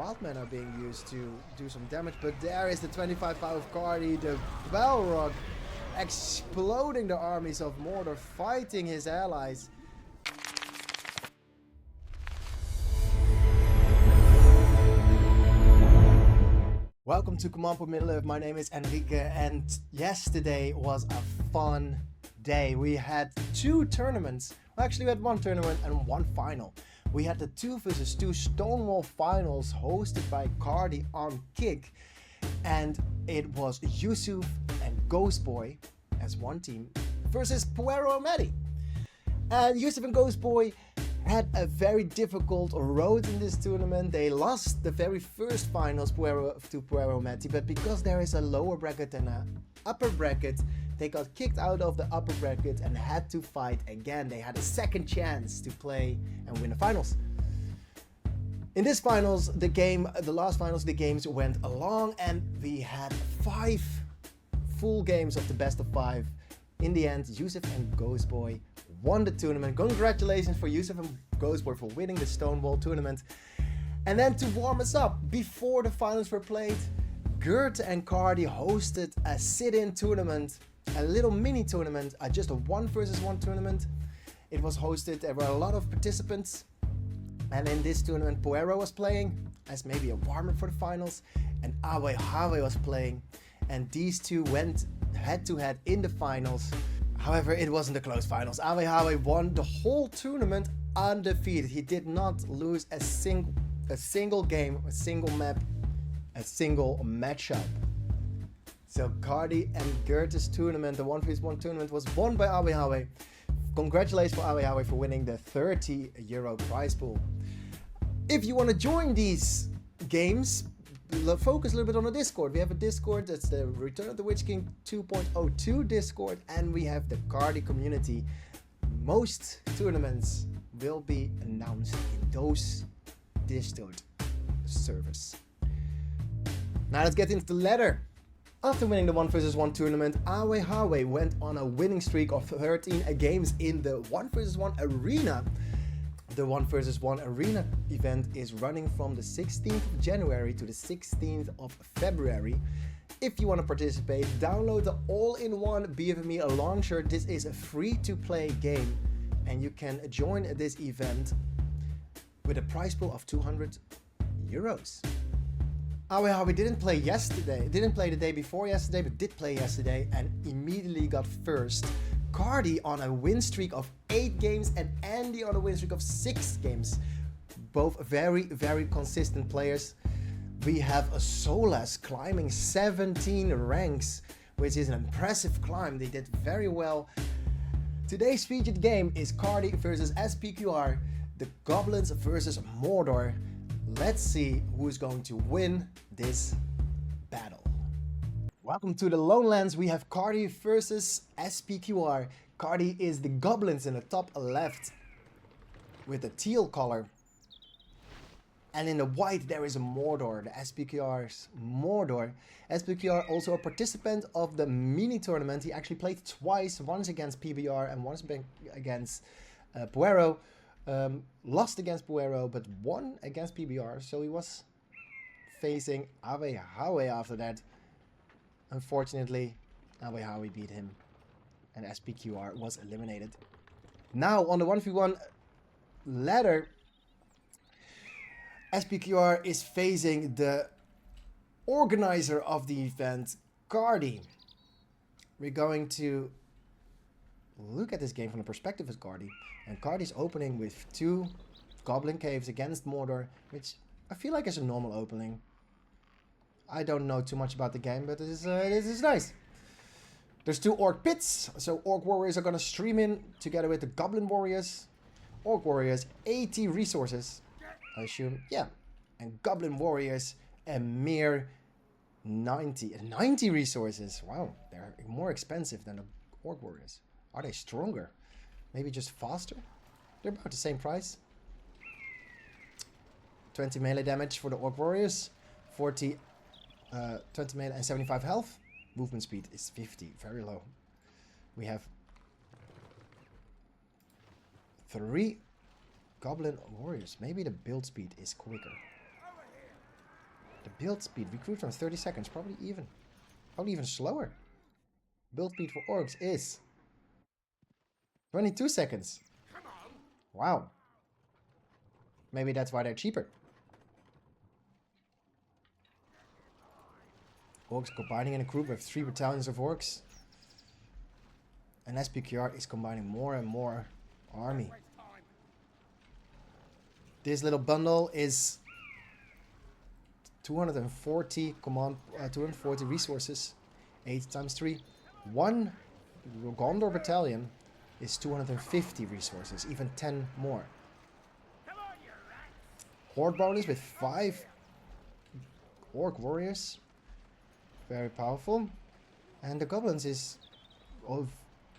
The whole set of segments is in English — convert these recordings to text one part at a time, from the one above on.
Wildmen are being used to do some damage, but there is the 25 power of Kardy, the Balrog, exploding the armies of Mordor, fighting his allies. Welcome to Command Point Middle-earth. My name is Enrique, and yesterday was a fun day. We had two tournaments. Well, actually, we had one tournament and one final. We had the 2 versus 2 Stonewall finals hosted by Kardy on Kick, and it was Yusuf and Ghostboy as one team versus Ahwehawe and Medi. And Yusuf and Ghostboy had a very difficult road in this tournament. They lost the very first finals to Ahwehawe and Medi, but because there is a lower bracket and an upper bracket, they got kicked out of the upper bracket and had to fight again. They had a second chance to play and win the finals. In this finals, the last finals, the games went along and we had 5 full games of the best of 5. In the end, Yusuf and Ghostboy won the tournament. Congratulations for Yusuf and Ghostboy for winning the Stonewall Tournament. And then to warm us up, before the finals were played, Gert and Kardy hosted a sit-in tournament, a little mini tournament, just a 1 versus 1 tournament. It was hosted, there were a lot of participants, and in this tournament Ahwehawe was playing as maybe a warm-up for the finals, and Ahwehawe was playing, and these two went head-to-head in the finals. However, it wasn't a close finals. Ahwehawe won the whole tournament undefeated. He did not lose a single game, a single map, a single matchup. So Kardy and Gert's tournament, the 1 vs 1 tournament, was won by Ahwehawe. Congratulations for Ahwehawe for winning the €30 prize pool. If you want to join these games, focus a little bit on the Discord. We have a Discord, that's the Return of the Witch King 2.02 Discord, and we have the Kardy community. Most tournaments will be announced in those Discord servers. Now let's get into the ladder. After winning the 1 vs 1 tournament, Ahwehawe went on a winning streak of 13 games in the 1 vs 1 arena. The 1 vs 1 arena event is running from the 16th of January to the 16th of February. If you want to participate, download the all-in-one BFME launcher. This is a free-to-play game, and you can join this event with a prize pool of €200. Ahwehawe didn't play the day before yesterday, but did play yesterday and immediately got first. Kardy on a win streak of 8 games and Andy on a win streak of 6 games. Both very, very consistent players. We have a Solas climbing 17 ranks, which is an impressive climb. They did very well. Today's featured game is Kardy versus SPQR, the Goblins versus Mordor. Let's see who's going to win this battle. Welcome to the Lowlands. We have Kardy versus SPQR. Kardy is the Goblins in the top left with the teal color. And in the white there is a Mordor, the SPQR's Mordor. SPQR also a participant of the Mini-Tournament. He actually played twice, once against PBR and once against Ahwehawe. Lost against Ahwehawe, but won against PBR, so he was facing Ahwehawe after that. Unfortunately, Ahwehawe beat him, and SPQR was eliminated. Now, on the 1v1 ladder, SPQR is facing the organizer of the event, Kardy. We're going to look at this game from the perspective of Kardy. And Kardy's opening with 2 Goblin Caves against Mordor, which I feel like is a normal opening. I don't know too much about the game, but this is nice. There's 2 Orc Pits, so Orc Warriors are going to stream in together with the Goblin Warriors. Orc Warriors, 80 resources, I assume, yeah. And Goblin Warriors, a mere 90 resources. Wow, they're more expensive than the Orc Warriors. Are they stronger? Maybe just faster? They're about the same price. 20 melee damage for the Orc Warriors. 20 melee and 75 health. Movement speed is 50, very low. We have 3 Goblin Warriors. Maybe the build speed is quicker. Build speed, recruit from 30 seconds, probably even slower. Build speed for orcs is 22 seconds. Wow. Maybe that's why they're cheaper. Orcs combining in a group with 3 battalions of orcs. And SPQR is combining more and more army. This little bundle is 240 resources. 8 times 3. One Gondor battalion is 250 resources, even 10 more. Horde bonus with 5 orc warriors. Very powerful. And the goblins is...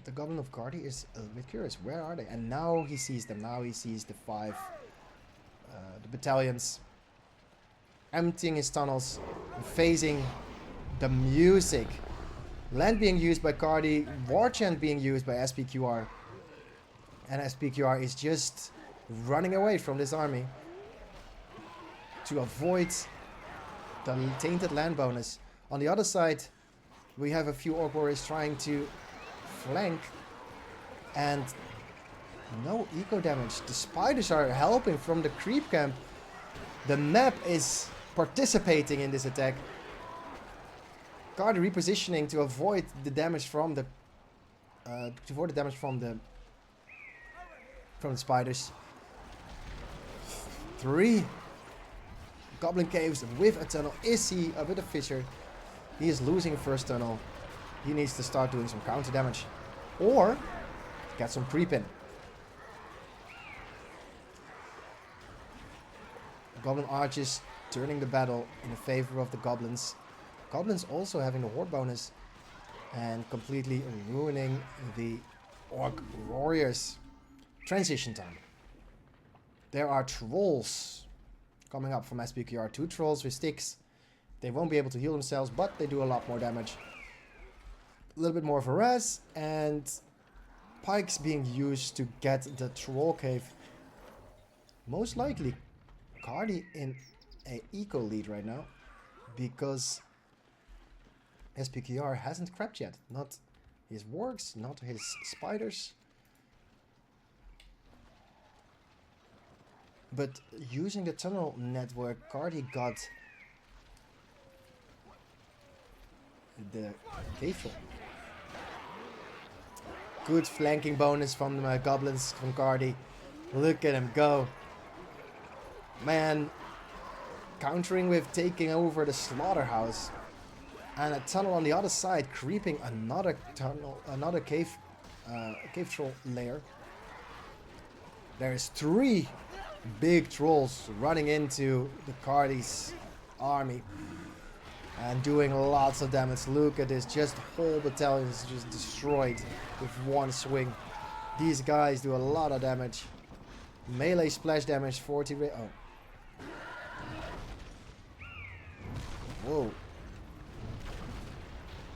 the Goblin of Kardy is a little bit curious. Where are they? And now he sees them. Now he sees the 5 the battalions emptying his tunnels, phasing the music. Land being used by Kardy, War Chant being used by SPQR. And SPQR is just running away from this army to avoid the tainted land bonus. On the other side, we have a few orc warriors trying to flank, and no eco damage. The spiders are helping from the creep camp. The map is participating in this attack. Kardy repositioning to avoid the damage from the spiders. 3 Goblin caves with a tunnel. Is he a bit of fissure? He is losing first tunnel. He needs to start doing some counter damage. Or get some creep in. Goblin archers turning the battle in favor of the goblins. Goblins also having the horde bonus and completely ruining the orc warriors. Transition time. There are trolls coming up from SPQR. 2 trolls with sticks. They won't be able to heal themselves, but they do a lot more damage. A little bit more of a res, and pikes being used to get the troll cave. Most likely Kardy in a eco lead right now, because SPQR hasn't crept yet. Not his wargs, not his spiders. But using the tunnel network, Kardy got the cave troll. Good flanking bonus from the goblins from Kardy. Look at him go. Man, countering with taking over the slaughterhouse. And a tunnel on the other side, creeping another tunnel, another cave troll layer. There's 3 big trolls running into the Kardy's army and doing lots of damage. Look at this, just whole battalions just destroyed with one swing. These guys do a lot of damage. Melee splash damage 40. Oh. Whoa.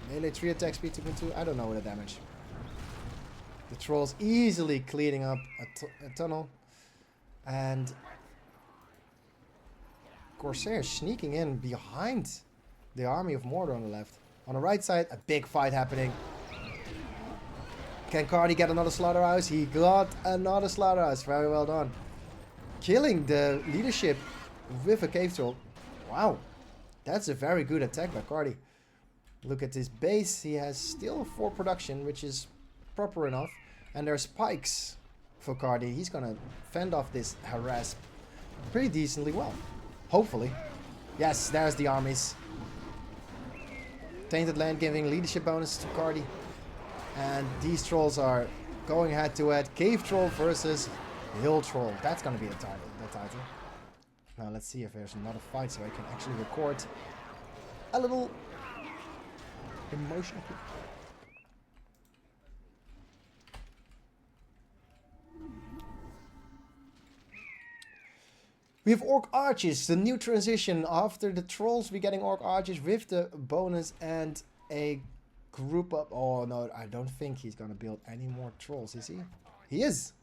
Melee 3 attack speed 2.2. I don't know the damage. The trolls easily cleaning up a tunnel. And Corsairs sneaking in behind the army of Mordor on the left. On the right side, a big fight happening. Can Kardy get another slaughterhouse? He got another slaughterhouse. Very well done. Killing the leadership with a cave troll. Wow. That's a very good attack by Kardy. Look at his base. He has still 4 production, which is proper enough. And there's spikes for Kardy. He's gonna fend off this harass pretty decently well. Hopefully. Yes, there's the armies. Tainted Land giving leadership bonus to Kardy. And these trolls are going head to head. Cave Troll versus Hill Troll. That's gonna be the title. Now let's see if there's another fight so I can actually record a little emotional. We have Orc Archers, the new transition. After the Trolls, we're getting Orc Archers with the bonus and a group up. Oh no, I don't think he's gonna build any more Trolls, is he? He is!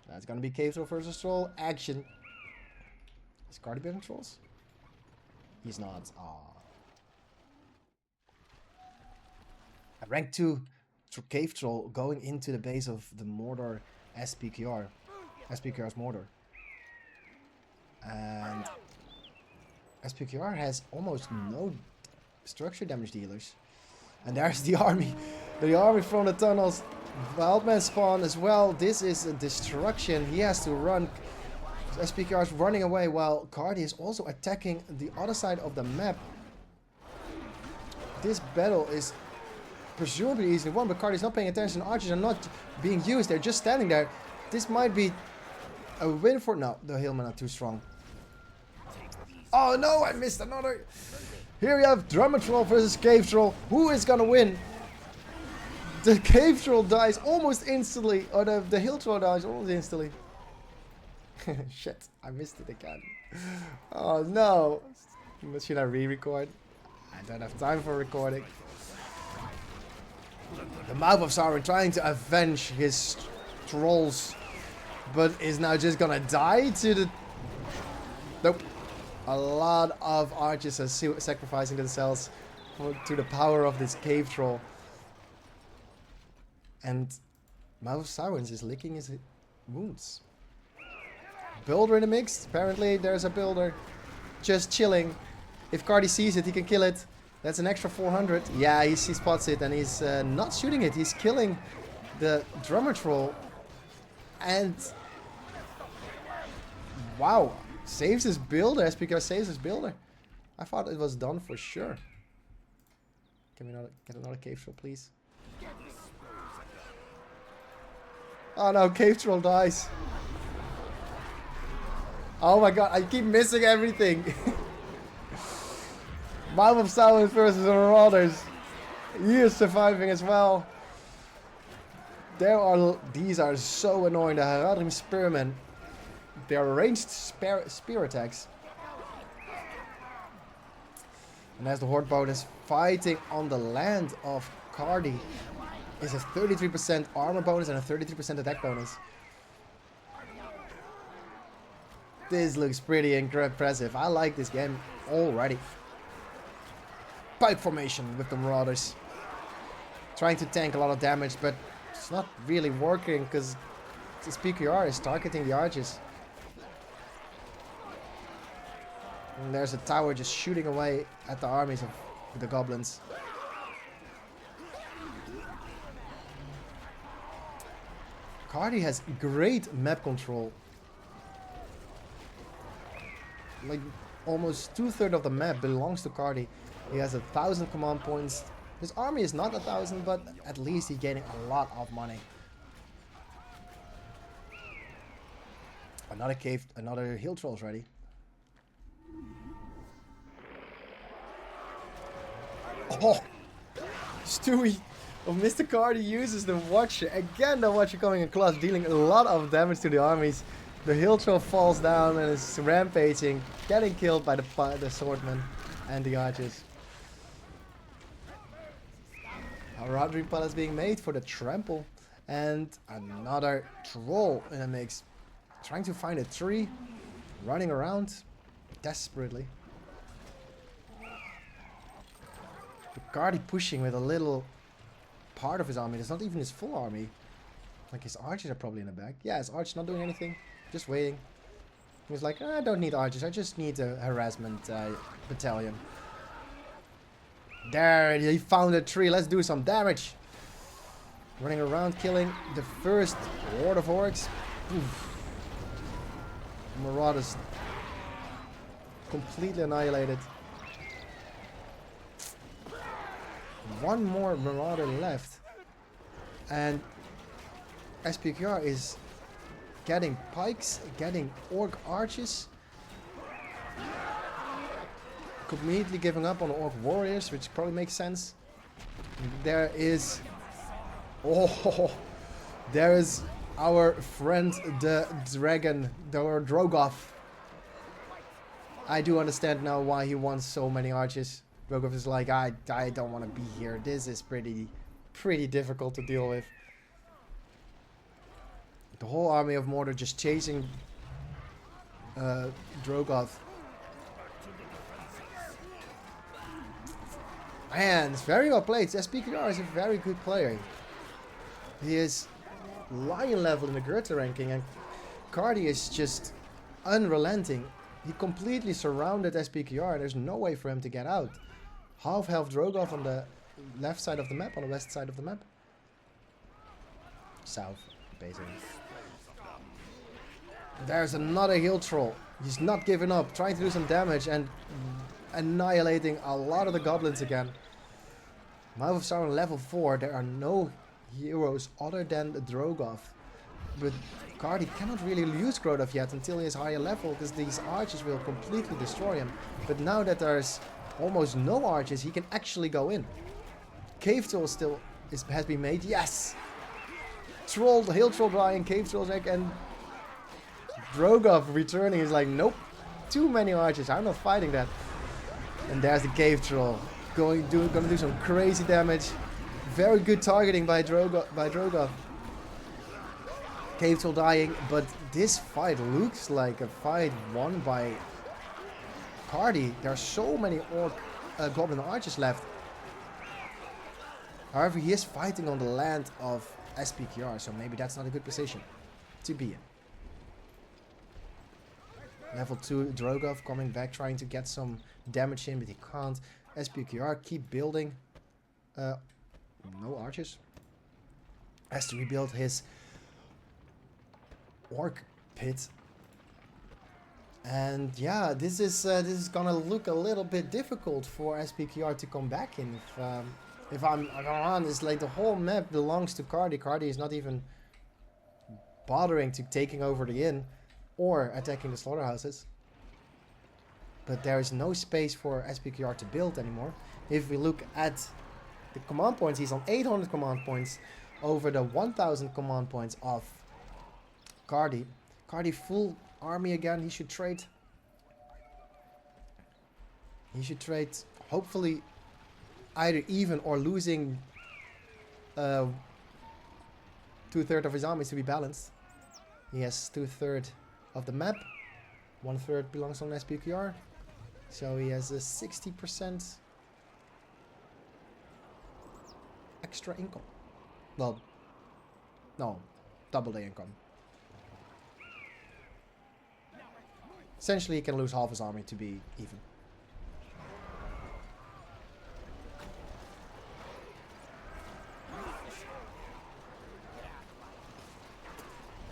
That's gonna be Cave Troll versus Troll action. Is Kardy building Trolls? He's not. A rank 2 cave troll going into the base of the Mordor SPQR. SPQR's Mordor. And SPQR has almost no structure damage dealers. And there's the army. The army from the tunnels. Wildman spawn as well. This is a destruction. He has to run. SPQR is running away while Kardy is also attacking the other side of the map. This battle is presumably easily won, but Kardy is not paying attention. Archers are not being used. They're just standing there. This might be a win for... No, the Hillmen are too strong. Oh no, I missed another. Here we have Drummer Troll versus Cave Troll. Who is gonna win? The Cave Troll dies almost instantly. Or the Hill Troll dies almost instantly. Shit, I missed it again. Oh no. Should I re-record? I don't have time for recording. The Mouth of Sauron trying to avenge his trolls. But is now just gonna die to the... Nope. A lot of archers are sacrificing themselves to the power of this cave troll. And Mouth of Sauron is licking his wounds. Builder in the mix. Apparently there's a builder just chilling. If Kardy sees it, he can kill it. That's an extra 400. Yeah, he spots it and he's not shooting it. He's killing the drummer troll. And... wow. Saves his builder. SPQR saves his builder. I thought it was done for sure. Can we not get another cave troll, please? Oh no, cave troll dies. Oh my god, I keep missing everything. Mouth of Sauron versus the Marauders. He is surviving as well. These are so annoying. The Haradrim Spearmen. They are ranged spear attacks. And as the Horde bonus fighting on the land of Kardy is a 33% armor bonus and a 33% attack bonus. This looks pretty impressive. I like this game already. Pipe formation with the Marauders. Trying to tank a lot of damage, but it's not really working because the SPQR is targeting the archers. And there's a tower just shooting away at the armies of the goblins. Kardy has great map control. Like almost 2/3 of the map belongs to Kardy. He has 1,000 command points. His army is not 1,000, but at least he's getting a lot of money. Another hill troll's ready. Oh, Stewie of Mr. Kardy uses the Watcher. Again, the Watcher coming in clutch, dealing a lot of damage to the armies. The hill troll falls down and is rampaging, getting killed by the swordmen and the archers. A Haradrim palace being made for the trample, and another troll in the mix, trying to find a tree, running around desperately. Kardy pushing with a little part of his army. It's not even his full army. Like his archers are probably in the back. Yeah, his archers not doing anything. Just waiting. He was like, I don't need archers. I just need a harassment battalion. There, he found a tree. Let's do some damage. Running around, killing the first horde of orcs. Oof. Marauders completely annihilated. One more marauder left, and SPQR is getting pikes, getting orc archers, completely giving up on the orc warriors, which probably makes sense. There is our friend the dragon, the Drogoth. I do understand now why he wants so many archers. Drogoth is like, I don't want to be here. This is pretty difficult to deal with. The whole army of Mordor just chasing Drogoth. And it's very well played. SPQR is a very good player. He is lion level in the Goethe ranking, and Kardy is just unrelenting. He completely surrounded SPQR, and there's no way for him to get out. Half health Drogoff on the left side of the map, on the west side of the map. South, basically. There's another heal troll. He's not giving up, trying to do some damage and annihilating a lot of the goblins again. Mouth of Sauron level 4. There are no heroes other than the Drogoff. But Kardy cannot really use Drogoff yet until he is higher level, because these archers will completely destroy him. But now that there's almost no archers, he can actually go in. Cave troll still has been made. Yes! Troll, hill troll dying, cave trolls egg, and Drogoff returning is like, nope, too many archers, I'm not fighting that. And there's the cave troll, gonna do some crazy damage. Very good targeting by Drogoff. Cave troll dying, but this fight looks like a fight won by Kardy. There are so many goblin archers left. However, he is fighting on the land of SPQR, so maybe that's not a good position to be in. Level 2 Drogoff coming back, trying to get some damage in, but he can't. SPQR keep building. No archers. Has to rebuild his orc pit. And yeah, this is gonna look a little bit difficult for SPQR to come back in. If I'm honest, like the whole map belongs to Kardy. Kardy is not even bothering to taking over the inn or attacking the slaughterhouses. But there is no space for SPQR to build anymore. If we look at the command points, he's on 800 command points over the 1000 command points of Kardy. Kardy full army again. He should trade. He should trade, hopefully either even or losing 2/3 of his armies to be balanced. He has 2/3 of the map. 1/3 belongs on SPQR. So he has a 60% extra income. Well, no, double the income. Essentially, he can lose half his army to be even.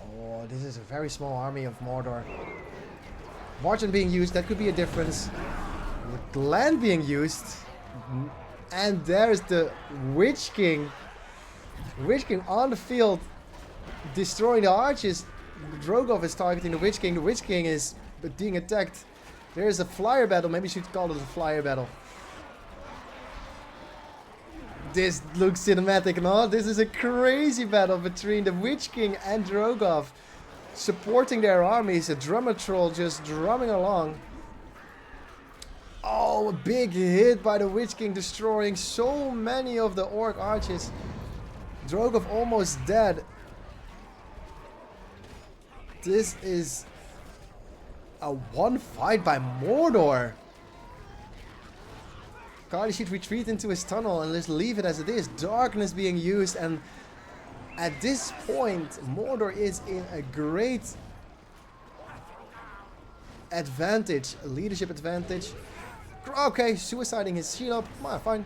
Oh, this is a very small army of Mordor. Margin being used, that could be a difference. With land being used. And there's the Witch King. Witch King on the field, destroying the archers. Drogoff is targeting the Witch King. The Witch King is being attacked. There is a flyer battle. Maybe you should call it a flyer battle. This looks cinematic, no? This is a crazy battle between the Witch King and Drogoff. Supporting their armies. A drummer troll just drumming along. Oh, a big hit by the Witch King, destroying so many of the orc archers. Drogoff almost dead. This is a one fight by Mordor. Kardy should retreat into his tunnel and just leave it as it is. Darkness being used, and at this point Mordor is in a great advantage, leadership advantage. Okay, suiciding his shield up. Come on, fine.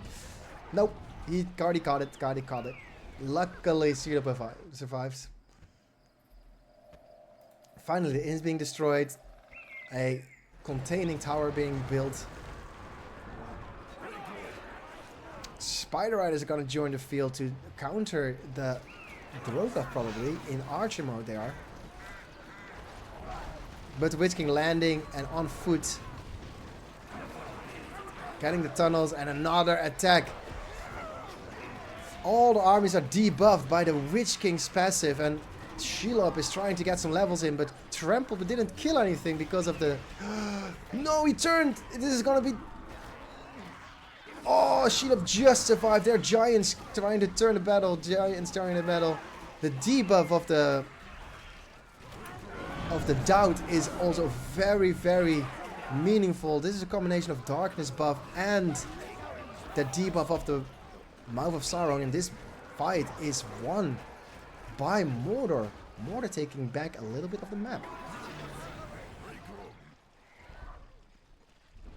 Nope. Kardy caught it. Kardy caught it. Luckily, shield up survives. Finally, the inn is being destroyed. A containing tower being built. Spider Riders are going to join the field to counter the Drogoff, probably. In archer mode they are. But the Witch King landing and on foot. Getting the tunnels and another attack. All the armies are debuffed by the Witch King's passive, and Shelob is trying to get some levels in, but Trample didn't kill anything because of the... No, he turned! This is gonna be... Oh, Shelob just survived. There are giants trying to turn the battle. Giants turning the battle. The debuff of the doubt is also very, very meaningful. This is a combination of darkness buff and The debuff of the Mouth of Sauron in this fight is won by Mordor. Mordor taking back a little bit of the map.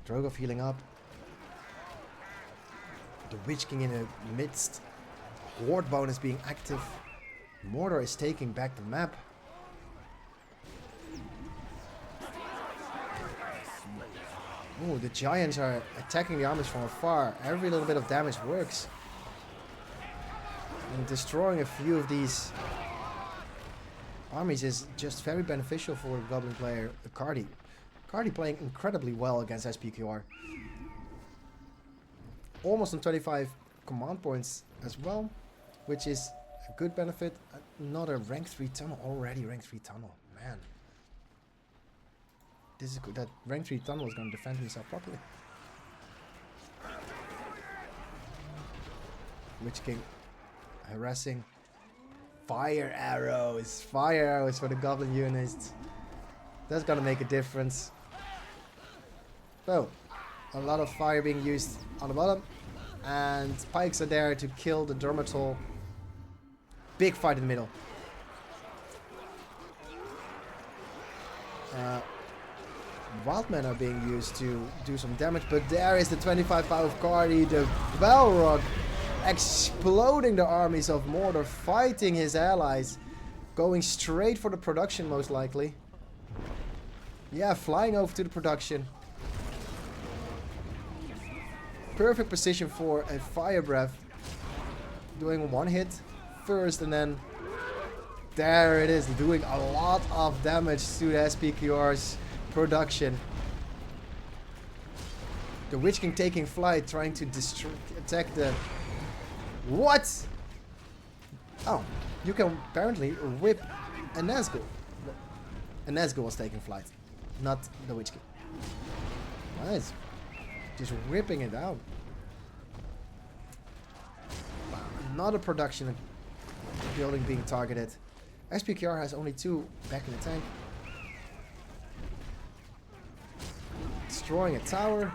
Drogoth healing up. The Witch King in the midst. Horde bonus being active. Mordor is taking back the map. Oh, the giants are attacking the armies from afar. Every little bit of damage works. And destroying a few of these armies is just very beneficial for the Goblin player, Kardy. Kardy playing incredibly well against SPQR. Almost on 25 command points as well, which is a good benefit. Another rank 3 tunnel, already rank 3 tunnel, man. This is good. That rank 3 tunnel is going to defend himself properly. Witch King harassing. Fire arrows for the Goblin units. That's gonna make a difference. So, a lot of fire being used on the bottom, and pikes are there to kill the Dermatol. Big fight in the middle. Wildmen are being used to do some damage, but there is the 25 power of Kardy, the Balrog, exploding the armies of Mordor, fighting his allies, going straight for the production most likely. Yeah, flying over to the production. Perfect position for a fire breath. Doing one hit first and then there it is, doing a lot of damage to the SPQR's production. The Witch King taking flight, trying to attack the... What? Oh, you can apparently whip a Nazgul. A Nazgul was taking flight, not the Witch King. Nice. Just whipping it out. Wow, another production building being targeted. SPQR has only 2 back in the tank. Destroying a tower.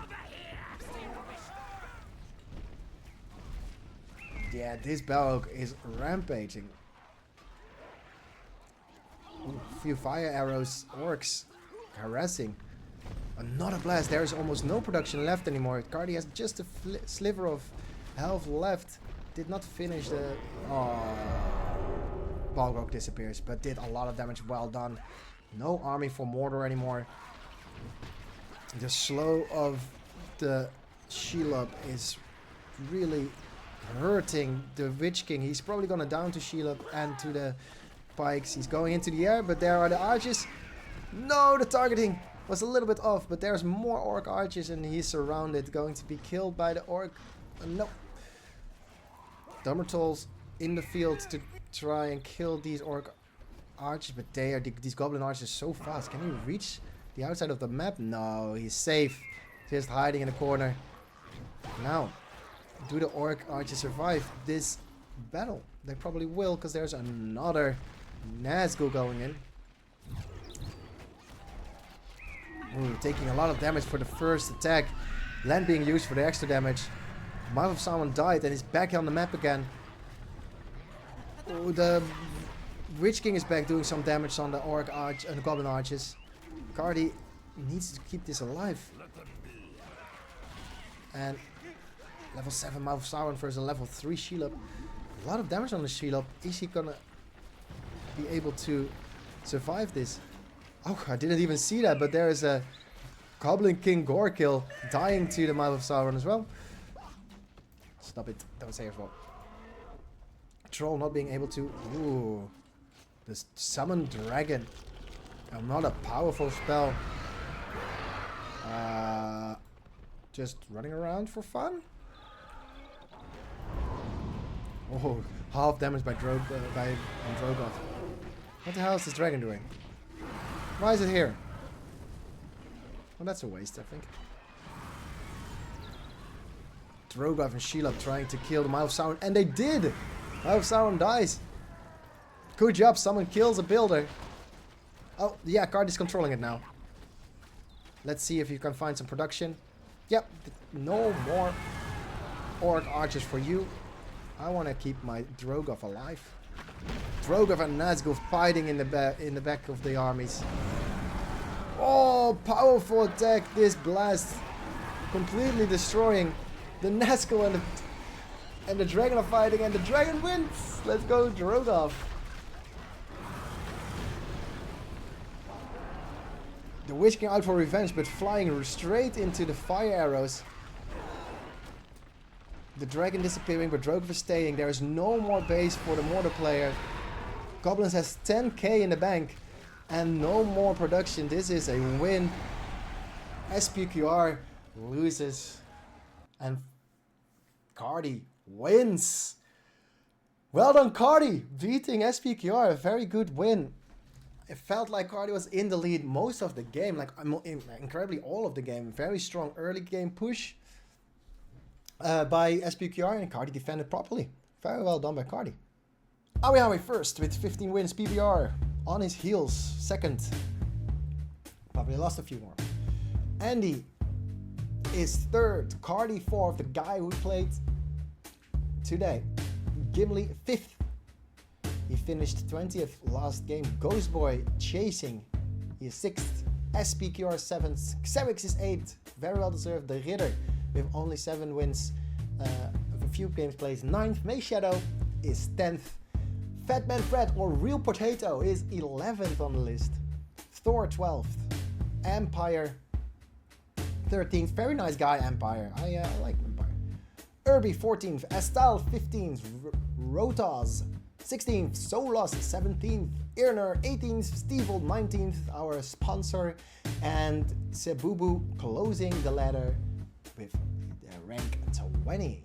Yeah, this Balrog is rampaging. Ooh, a few fire arrows, orcs harassing. Another blast. There is almost no production left anymore. Kardy has just a sliver of health left. Did not finish the... Oh, Balrog disappears, but did a lot of damage. Well done. No army for Mordor anymore. The slow of the Shelob is really hurting the Witch King. He's probably gonna down to Shelob and to the pikes. He's going into the air, but there are the archers. No, the targeting was a little bit off, but there's more orc archers and he's surrounded, going to be killed by the orc. No. Dummertolls in the field to try and kill these orc archers, but they are these goblin archers so fast. Can you reach the outside of the map? No, he's safe. Just hiding in a corner. Now, do the orc archers survive this battle? They probably will, because there's another Nazgul going in. Ooh, taking a lot of damage for the first attack. Land being used for the extra damage. Mouth of Sauron died and is back on the map again. Ooh, the Witch King is back doing some damage on the orc arch and the goblin archers. Kardy needs to keep this alive. And level 7 Mouth of Sauron versus a level 3 Shelob. A lot of damage on the Shelob. Is he gonna be able to survive this? Oh, I didn't even see that, but there is a Goblin King gore kill dying to the Mouth of Sauron as well. Stop it. Don't say as well. Troll not being able to... Ooh. This Summon Dragon. Not a powerful spell. Just running around for fun? Oh, half damage by Drogoth. What the hell is this dragon doing? Why is it here? Well, that's a waste, I think. Drogoth and Shelob trying to kill the Mouth of Sauron, and they did! Mouth of Sauron dies. Good job, someone kills a builder. Oh, yeah, Kardy's controlling it now. Let's see if you can find some production. Yep, no more orc archers for you. I want to keep my Drogoth alive. Drogoth and Nazgul fighting in the back of the armies. Oh, powerful attack! This blast completely destroying the Nazgul and the dragon are fighting, and the dragon wins. Let's go, Drogoth. The Witch King out for revenge, but flying straight into the fire arrows. The dragon disappearing, but Drogoth is staying. There is no more base for the Mordor player. Goblins has 10k in the bank and no more production. This is a win. SPQR loses and Kardy wins. Well done, Kardy, beating SPQR. A very good win. It felt like Kardy was in the lead most of the game, like incredibly all of the game. Very strong early game push by SPQR, and Kardy defended properly. Very well done by Kardy. Ahwehawe first with 15 wins, PBR on his heels. Second, probably lost a few more. Andy is third, Kardy fourth, the guy who played today. Gimli fifth. He finished 20th last game. Ghostboy chasing. He is 6th. SPQR 7th. Xerix is 8th. Very well deserved. The Ritter with only 7 wins. With a few games played. 9th. May Shadow is 10th. Fatman Fred or Real Potato is 11th on the list. Thor 12th. Empire 13th. Very nice guy, Empire. I like Empire. Irby 14th. Astal 15th. Rotas 16th, Solas 17th, Irner 18th, Stevold 19th, our sponsor, and Sebubu closing the ladder with the rank 20.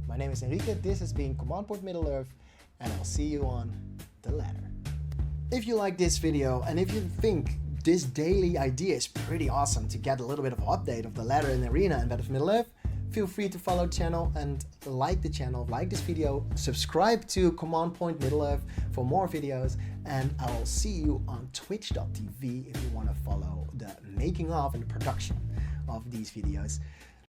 My name is Enrique, this has been Command Point Middle-earth, and I'll see you on the ladder. If you like this video, and if you think this daily idea is pretty awesome to get a little bit of an update of the ladder in Arena and Battle of Middle-earth, feel free to follow the channel and like the channel, like this video, subscribe to Command Point Middle-earth for more videos, and I will see you on twitch.tv if you want to follow the making of and the production of these videos.